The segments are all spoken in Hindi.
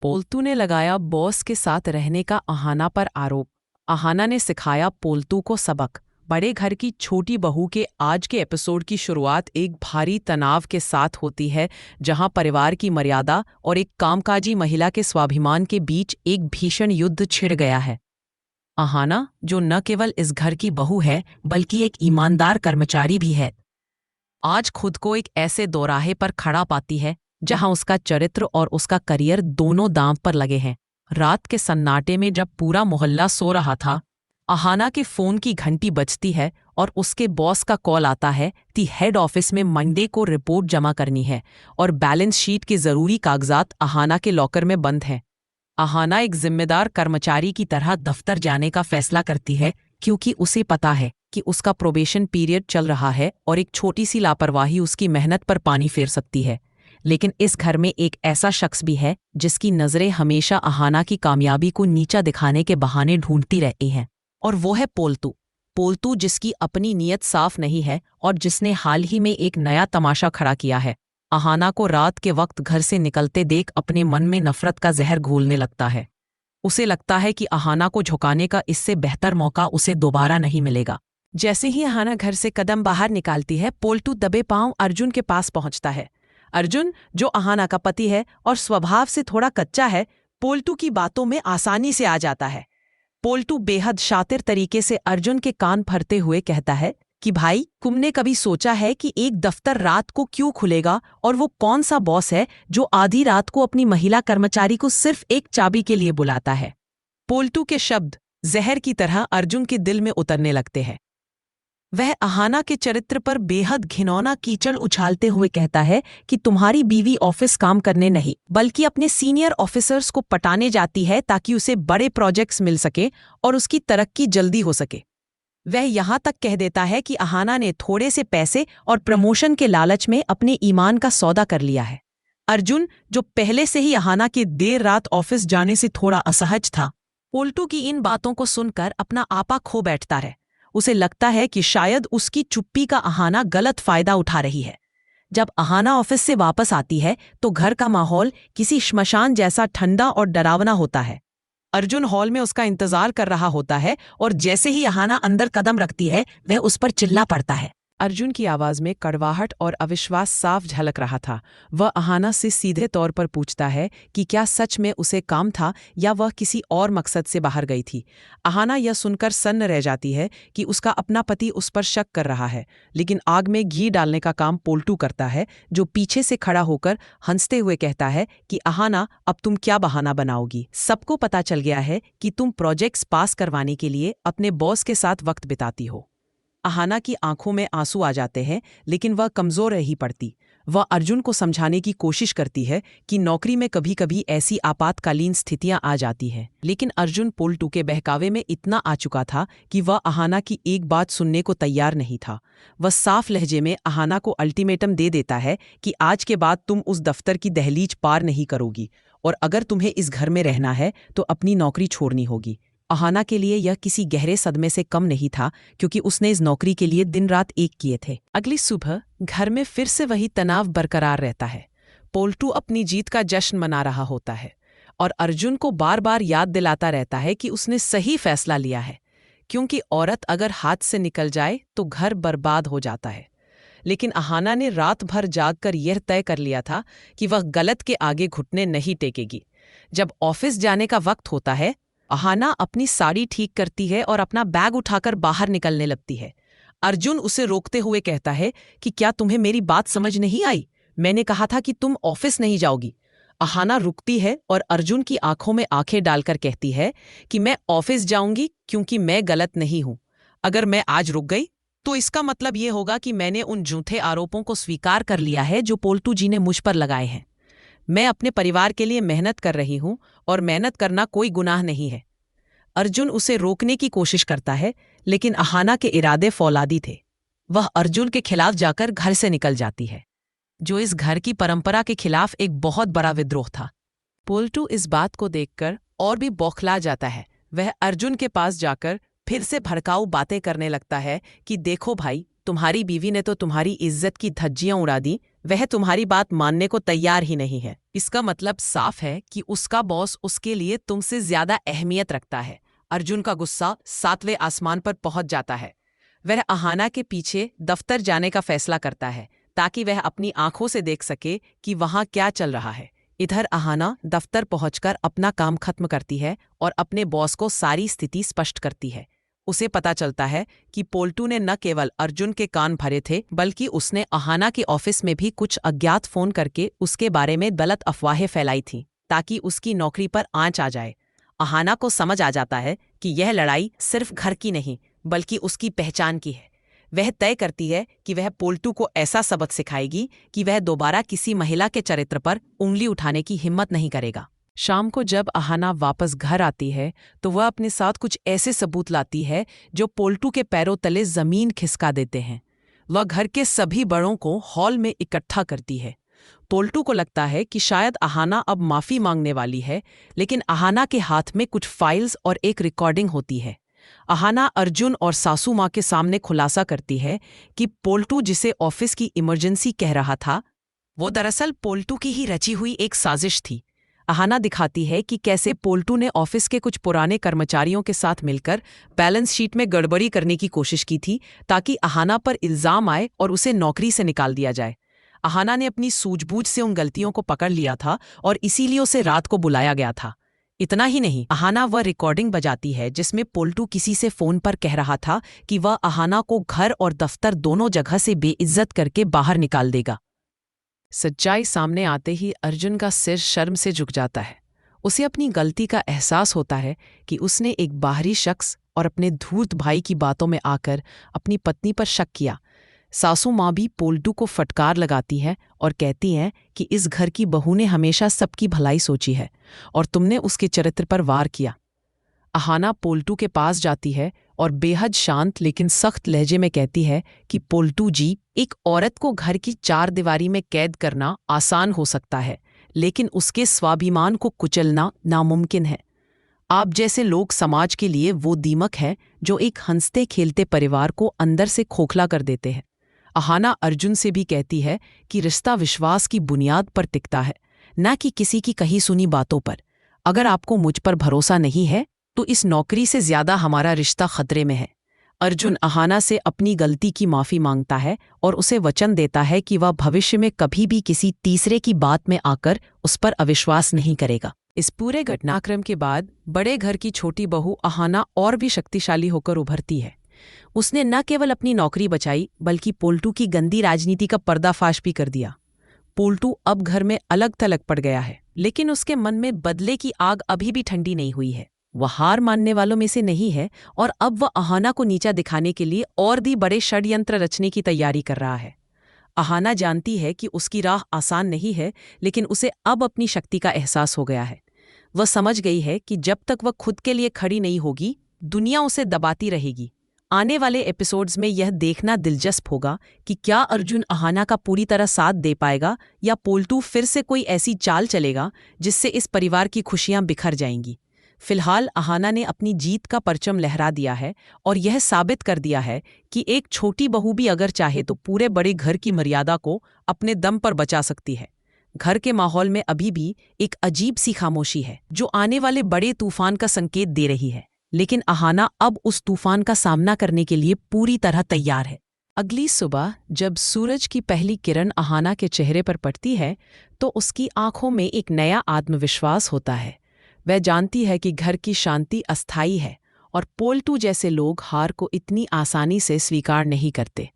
पोल्तू ने लगाया बॉस के साथ रहने का अहाना पर आरोप। अहाना ने सिखाया पोल्तू को सबक। बड़े घर की छोटी बहू के आज के एपिसोड की शुरुआत एक भारी तनाव के साथ होती है, जहां परिवार की मर्यादा और एक कामकाजी महिला के स्वाभिमान के बीच एक भीषण युद्ध छिड़ गया है। अहाना, जो न केवल इस घर की बहू है बल्कि एक ईमानदार कर्मचारी भी है, आज खुद को एक ऐसे दोराहे पर खड़ा पाती है जहां उसका चरित्र और उसका करियर दोनों दांव पर लगे हैं। रात के सन्नाटे में जब पूरा मोहल्ला सो रहा था, अहाना के फोन की घंटी बजती है और उसके बॉस का कॉल आता है कि हेड ऑफिस में मंडे को रिपोर्ट जमा करनी है और बैलेंस शीट के जरूरी कागजात अहाना के लॉकर में बंद हैं। अहाना एक जिम्मेदार कर्मचारी की तरह दफ्तर जाने का फैसला करती है, क्योंकि उसे पता है कि उसका प्रोबेशन पीरियड चल रहा है और एक छोटी सी लापरवाही उसकी मेहनत पर पानी फेर सकती है। लेकिन इस घर में एक ऐसा शख्स भी है जिसकी नज़रें हमेशा अहाना की कामयाबी को नीचा दिखाने के बहाने ढूंढती रहती हैं, और वो है पोल्तू। पोल्तू, जिसकी अपनी नीयत साफ नहीं है और जिसने हाल ही में एक नया तमाशा खड़ा किया है। अहाना को रात के वक्त घर से निकलते देख अपने मन में नफरत का जहर घोलने लगता है। उसे लगता है कि अहाना को झुकाने का इससे बेहतर मौका उसे दोबारा नहीं मिलेगा। जैसे ही अहाना घर से कदम बाहर निकालती है, पोल्तू दबे पांव अर्जुन के पास पहुंचता है। अर्जुन, जो अहाना का पति है और स्वभाव से थोड़ा कच्चा है, पोल्तू की बातों में आसानी से आ जाता है। पोल्तू बेहद शातिर तरीके से अर्जुन के कान भरते हुए कहता है कि भाई, तुमने कभी सोचा है कि एक दफ्तर रात को क्यों खुलेगा, और वो कौन सा बॉस है जो आधी रात को अपनी महिला कर्मचारी को सिर्फ एक चाबी के लिए बुलाता है। पोल्तू के शब्द जहर की तरह अर्जुन के दिल में उतरने लगते हैं। वह अहाना के चरित्र पर बेहद घिनौना कीचड़ उछालते हुए कहता है कि तुम्हारी बीवी ऑफिस काम करने नहीं बल्कि अपने सीनियर ऑफिसर्स को पटाने जाती है ताकि उसे बड़े प्रोजेक्ट्स मिल सके और उसकी तरक्की जल्दी हो सके। वह यहाँ तक कह देता है कि अहाना ने थोड़े से पैसे और प्रमोशन के लालच में अपने ईमान का सौदा कर लिया है। अर्जुन, जो पहले से ही अहाना के देर रात ऑफिस जाने से थोड़ा असहज था, पोल्तू की इन बातों को सुनकर अपना आपा खो बैठता है। उसे लगता है कि शायद उसकी चुप्पी का अहाना गलत फायदा उठा रही है। जब अहाना ऑफिस से वापस आती है तो घर का माहौल किसी श्मशान जैसा ठंडा और डरावना होता है। अर्जुन हॉल में उसका इंतजार कर रहा होता है और जैसे ही अहाना अंदर कदम रखती है, वह उस पर चिल्ला पड़ता है। अर्जुन की आवाज में कड़वाहट और अविश्वास साफ झलक रहा था। वह अहाना से सीधे तौर पर पूछता है कि क्या सच में उसे काम था या वह किसी और मकसद से बाहर गई थी। अहाना यह सुनकर सन्न रह जाती है कि उसका अपना पति उस पर शक कर रहा है, लेकिन आग में घी डालने का काम पोल्तू करता है, जो पीछे से खड़ा होकर हंसते हुए कहता है कि अहाना, अब तुम क्या बहाना बनाओगी? सबको पता चल गया है कि तुम प्रोजेक्ट्स पास करवाने के लिए अपने बॉस के साथ वक्त बिताती हो। अहाना की आंखों में आंसू आ जाते हैं, लेकिन वह कमजोर रही पड़ती। वह अर्जुन को समझाने की कोशिश करती है कि नौकरी में कभी कभी ऐसी आपातकालीन स्थितियां आ जाती हैं, लेकिन अर्जुन पोल्तू के बहकावे में इतना आ चुका था कि वह अहाना की एक बात सुनने को तैयार नहीं था। वह साफ लहजे में अहाना को अल्टीमेटम दे देता है कि आज के बाद तुम उस दफ्तर की दहलीज पार नहीं करोगी, और अगर तुम्हें इस घर में रहना है तो अपनी नौकरी छोड़नी होगी। अहाना के लिए यह किसी गहरे सदमे से कम नहीं था, क्योंकि उसने इस नौकरी के लिए दिन रात एक किए थे। अगली सुबह घर में फिर से वही तनाव बरकरार रहता है। पोल्तू अपनी जीत का जश्न मना रहा होता है और अर्जुन को बार बार याद दिलाता रहता है कि उसने सही फैसला लिया है, क्योंकि औरत अगर हाथ से निकल जाए तो घर बर्बाद हो जाता है। लेकिन अहाना ने रात भर जागकर यह तय कर लिया था कि वह गलत के आगे घुटने नहीं टेकेगी। जब ऑफिस जाने का वक्त होता है, अहाना अपनी साड़ी ठीक करती है और अपना बैग उठाकर बाहर निकलने लगती है। अर्जुन उसे रोकते हुए कहता है कि क्या तुम्हें मेरी बात समझ नहीं आई? मैंने कहा था कि तुम ऑफिस नहीं जाओगी। अहाना रुकती है और अर्जुन की आंखों में आंखें डालकर कहती है कि मैं ऑफिस जाऊंगी क्योंकि मैं गलत नहीं हूं। अगर मैं आज रुक गई तो इसका मतलब ये होगा कि मैंने उन झूठे आरोपों को स्वीकार कर लिया है जो पोल्तू जी ने मुझ पर लगाए हैं। मैं अपने परिवार के लिए मेहनत कर रही हूं और मेहनत करना कोई गुनाह नहीं है। अर्जुन उसे रोकने की कोशिश करता है, लेकिन अहाना के इरादे फौलादी थे। वह अर्जुन के खिलाफ जाकर घर से निकल जाती है, जो इस घर की परंपरा के खिलाफ एक बहुत बड़ा विद्रोह था। पोल्तू इस बात को देखकर और भी बौखला जाता है। वह अर्जुन के पास जाकर फिर से भड़काऊ बातें करने लगता है कि देखो भाई, तुम्हारी बीवी ने तो तुम्हारी इज्जत की धज्जियां उड़ा दी, वह तुम्हारी बात मानने को तैयार ही नहीं है। इसका मतलब साफ है कि उसका बॉस उसके लिए तुमसे ज्यादा अहमियत रखता है। अर्जुन का गुस्सा 7वें आसमान पर पहुंच जाता है। वह अहाना के पीछे दफ्तर जाने का फैसला करता है ताकि वह अपनी आंखों से देख सके कि वहां क्या चल रहा है। इधर अहाना दफ्तर पहुंचकर अपना काम खत्म करती है और अपने बॉस को सारी स्थिति स्पष्ट करती है। उसे पता चलता है कि पोल्टू ने न केवल अर्जुन के कान भरे थे, बल्कि उसने अहाना के ऑफिस में भी कुछ अज्ञात फोन करके उसके बारे में गलत अफवाहें फैलाई थीं ताकि उसकी नौकरी पर आंच आ जाए। अहाना को समझ आ जाता है कि यह लड़ाई सिर्फ घर की नहीं बल्कि उसकी पहचान की है। वह तय करती है कि वह पोल्टू को ऐसा सबक सिखाएगी कि वह दोबारा किसी महिला के चरित्र पर उंगली उठाने की हिम्मत नहीं करेगा। शाम को जब अहाना वापस घर आती है तो वह अपने साथ कुछ ऐसे सबूत लाती है जो पोल्टू के पैरों तले जमीन खिसका देते हैं। वह घर के सभी बड़ों को हॉल में इकट्ठा करती है। पोल्टू को लगता है कि शायद अहाना अब माफी मांगने वाली है, लेकिन अहाना के हाथ में कुछ फाइल्स और एक रिकॉर्डिंग होती है। अहाना अर्जुन और सासू माँ के सामने खुलासा करती है कि पोल्टू जिसे ऑफिस की इमरजेंसी कह रहा था, वो दरअसल पोल्टू की ही रची हुई एक साजिश थी। अहाना दिखाती है कि कैसे पोल्टू ने ऑफिस के कुछ पुराने कर्मचारियों के साथ मिलकर बैलेंस शीट में गड़बड़ी करने की कोशिश की थी ताकि अहाना पर इल्जाम आए और उसे नौकरी से निकाल दिया जाए। अहाना ने अपनी सूझबूझ से उन गलतियों को पकड़ लिया था और इसीलिए उसे रात को बुलाया गया था। इतना ही नहीं, अहाना वह रिकॉर्डिंग बजाती है जिसमें पोल्टू किसी से फोन पर कह रहा था कि वह अहाना को घर और दफ्तर दोनों जगह से बेइज्जत करके बाहर निकाल देगा। सच्चाई सामने आते ही अर्जुन का सिर शर्म से झुक जाता है। उसे अपनी गलती का एहसास होता है कि उसने एक बाहरी शख्स और अपने धूर्त भाई की बातों में आकर अपनी पत्नी पर शक किया। सासू माँ भी पोल्टू को फटकार लगाती है और कहती हैं कि इस घर की बहू ने हमेशा सबकी भलाई सोची है और तुमने उसके चरित्र पर वार किया। अहाना पोल्टू के पास जाती है और बेहद शांत लेकिन सख्त लहजे में कहती है कि पोल्टू जी, एक औरत को घर की 4 दीवारी में कैद करना आसान हो सकता है, लेकिन उसके स्वाभिमान को कुचलना नामुमकिन है। आप जैसे लोग समाज के लिए वो दीमक हैं जो एक हंसते खेलते परिवार को अंदर से खोखला कर देते हैं। अहाना अर्जुन से भी कहती है कि रिश्ता विश्वास की बुनियाद पर टिकता है, न कि किसी की कही सुनी बातों पर। अगर आपको मुझ पर भरोसा नहीं है तो इस नौकरी से ज्यादा हमारा रिश्ता खतरे में है। अर्जुन अहाना से अपनी गलती की माफी मांगता है और उसे वचन देता है कि वह भविष्य में कभी भी किसी तीसरे की बात में आकर उस पर अविश्वास नहीं करेगा। इस पूरे घटनाक्रम के बाद बड़े घर की छोटी बहू अहाना और भी शक्तिशाली होकर उभरती है। उसने न केवल अपनी नौकरी बचाई बल्कि पोल्टू की गंदी राजनीति का पर्दाफाश भी कर दिया। पोल्टू अब घर में अलग थलग पड़ गया है, लेकिन उसके मन में बदले की आग अभी भी ठंडी नहीं हुई है। वह हार मानने वालों में से नहीं है और अब वह अहाना को नीचा दिखाने के लिए और भी बड़े षड्यंत्र रचने की तैयारी कर रहा है। अहाना जानती है कि उसकी राह आसान नहीं है, लेकिन उसे अब अपनी शक्ति का एहसास हो गया है। वह समझ गई है कि जब तक वह खुद के लिए खड़ी नहीं होगी, दुनिया उसे दबाती रहेगी। आने वाले एपिसोड्स में यह देखना दिलचस्प होगा कि क्या अर्जुन अहाना का पूरी तरह साथ दे पाएगा या पोल्टू फिर से कोई ऐसी चाल चलेगा जिससे इस परिवार की खुशियां बिखर जाएंगी। फिलहाल अहाना ने अपनी जीत का परचम लहरा दिया है और यह साबित कर दिया है कि एक छोटी बहू भी अगर चाहे तो पूरे बड़े घर की मर्यादा को अपने दम पर बचा सकती है। घर के माहौल में अभी भी एक अजीब सी खामोशी है जो आने वाले बड़े तूफान का संकेत दे रही है, लेकिन अहाना अब उस तूफान का सामना करने के लिए पूरी तरह तैयार है। अगली सुबह जब सूरज की पहली किरण अहाना के चेहरे पर पड़ती है तो उसकी आंखों में एक नया आत्मविश्वास होता है। वह जानती है कि घर की शांति अस्थायी है और पोल्टू जैसे लोग हार को इतनी आसानी से स्वीकार नहीं करते।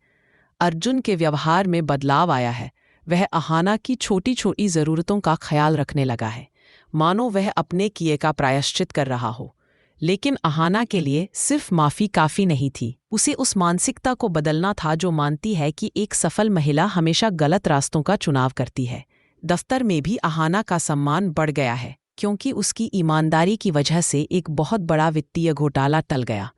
अर्जुन के व्यवहार में बदलाव आया है। वह अहाना की छोटी छोटी ज़रूरतों का ख्याल रखने लगा है, मानो वह अपने किए का प्रायश्चित कर रहा हो। लेकिन अहाना के लिए सिर्फ माफ़ी काफ़ी नहीं थी। उसे उस मानसिकता को बदलना था जो मानती है कि एक सफल महिला हमेशा गलत रास्तों का चुनाव करती है। दफ्तर में भी अहाना का सम्मान बढ़ गया है क्योंकि उसकी ईमानदारी की वजह से एक बहुत बड़ा वित्तीय घोटाला टल गया।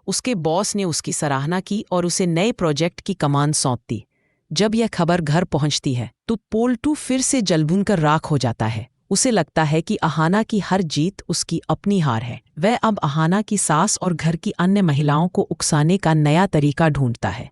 उसके बॉस ने उसकी सराहना की और उसे नए प्रोजेक्ट की कमान सौंप दी। जब यह खबर घर पहुंचती है तो पोल्टू फिर से जलभुन कर राख हो जाता है। उसे लगता है कि अहाना की हर जीत उसकी अपनी हार है। वह अब अहाना की सास और घर की अन्य महिलाओं को उकसाने का नया तरीका ढूंढता है।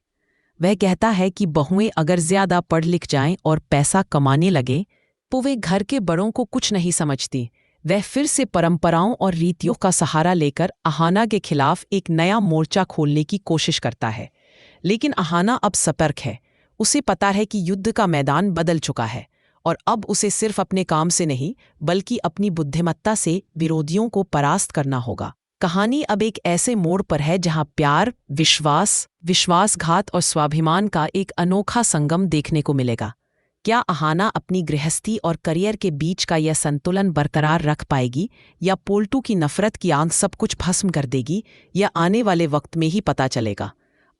वह कहता है कि बहुएं अगर ज्यादा पढ़ लिख जाएं और पैसा कमाने लगे तो वे घर के बड़ों को कुछ नहीं समझती। वह फिर से परंपराओं और रीतियों का सहारा लेकर अहाना के खिलाफ एक नया मोर्चा खोलने की कोशिश करता है। लेकिन अहाना अब सतर्क है। उसे पता है कि युद्ध का मैदान बदल चुका है और अब उसे सिर्फ अपने काम से नहीं बल्कि अपनी बुद्धिमत्ता से विरोधियों को परास्त करना होगा। कहानी अब एक ऐसे मोड़ पर है जहां प्यार, विश्वास, विश्वासघात और स्वाभिमान का एक अनोखा संगम देखने को मिलेगा। क्या अहाना अपनी गृहस्थी और करियर के बीच का यह संतुलन बरकरार रख पाएगी या पोल्टू की नफरत की आग सब कुछ भस्म कर देगी? यह आने वाले वक्त में ही पता चलेगा।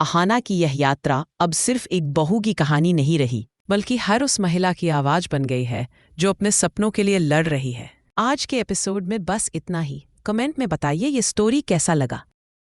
अहाना की यह यात्रा अब सिर्फ एक बहू की कहानी नहीं रही बल्कि हर उस महिला की आवाज बन गई है जो अपने सपनों के लिए लड़ रही है। आज के एपिसोड में बस इतना ही। कमेंट में बताइए ये स्टोरी कैसा लगा।